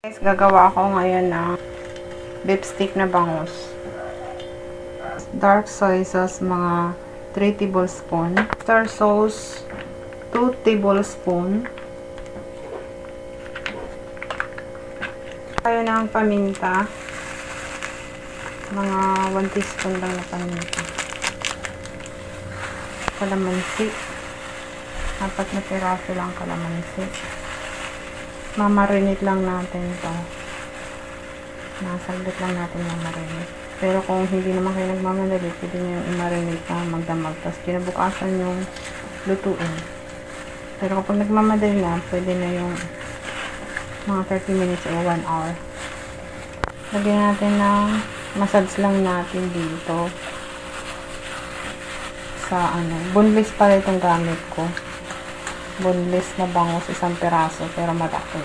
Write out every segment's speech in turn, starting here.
Guys, gagawa ako ngayon ng beef stick na bangus. Dark soy sauce, mga 3 tablespoon. Star sauce, 2 tablespoon. Tayo ng paminta. Mga 1 teaspoon lang na paminta. Kalamansi. 4 na piraso lang kalamansi. Mamarinate lang natin ito. Nasaglit lang natin mamarinate. Pero kung hindi naman kayo nagmamadali, pwede nyo yung i-marinate na magdamag. Tapos kinabukasan yung lutuin. Pero kapag nagmamadali na, pwede na yung mga 30 minutes o 1 hour. Lagyan natin ng massage lang natin dito. Sa boneless pala itong gamit ko. Boneless na bangus, 1 peraso, pero malaki.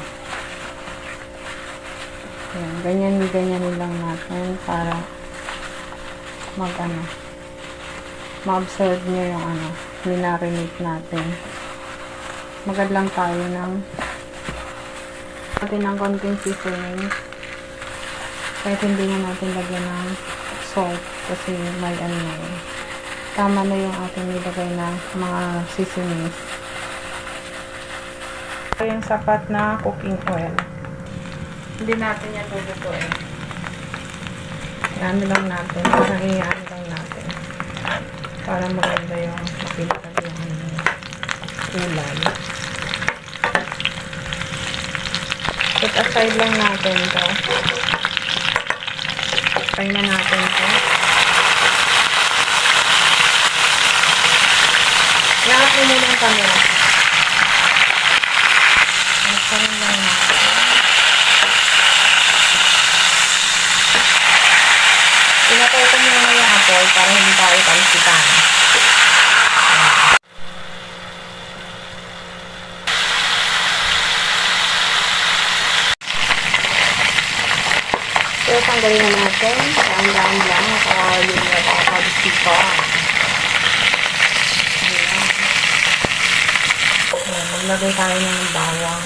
Ayan, ganyan lang natin para ma-absorb nyo yung minarinate natin. Magad lang tayo ng konting seasoning. Kahit hindi na natin lagyan ng salt kasi may tama na yung ating nilagay na mga seasonings. Yung sapat na cooking oil. Hindi natin yan lulutuin. Ano lang natin. Parang iyan lang natin. Para maganda yung makilitag yung kulay. Set aside lang natin ito. Try na natin ito. Iangat mo muna yung camera. Nagkaroon lang natin. Pinatukan nyo na yung apoy para hindi tayo talsikan. So, tanggalin na natin. Daan-daan lang. Para yung nakakabisipan. Maglagay tayo ng bawang,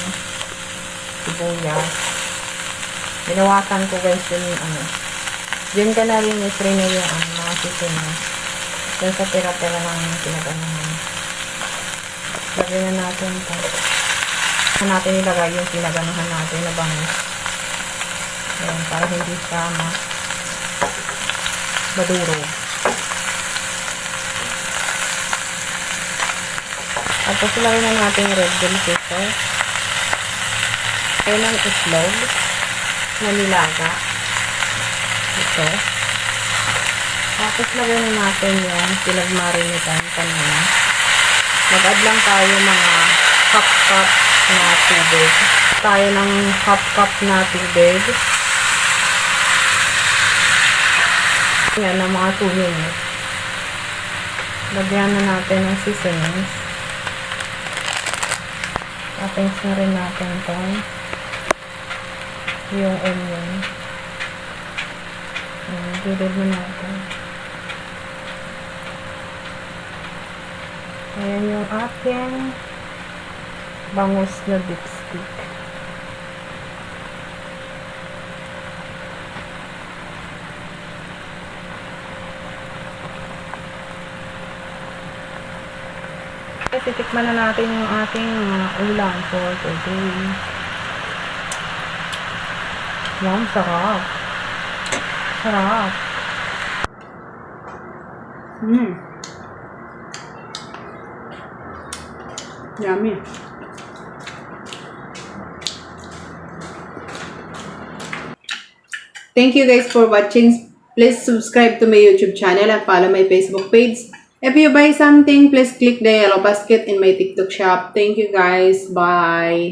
sibuyas. Binawasan ko guys yung diyan ka na rin i-spray na yung mga seasoning. Diyan sa tira-tira ng pinaganahan. Lagay na natin ito. Saan natin ilagay yung pinaganahan natin na bangus. Ayan, para hindi siya maduro. Tapos ilagay na natin yung red bell pepper. Ayan ang itlog na nilaga. Ito. Tapos lagay na natin yung pinagmarinitan kanina. Mag-add lang tayo mga half cup na tubig. Tayo ng half cup na tubig. Yan, ng mga 2 minutes. Lagyan na natin ng seasonings. Tapos na rin natin ito. Yung onion. Gilid na natin. Ayan yung ating bangus na beef stick. Titikman na natin yung ating ulam for today. Wow, sarap. Sarap. Yummy. Thank you guys for watching. Please subscribe to my YouTube channel and follow my Facebook page. If you buy something, please click the yellow basket in my TikTok shop. Thank you guys. Bye.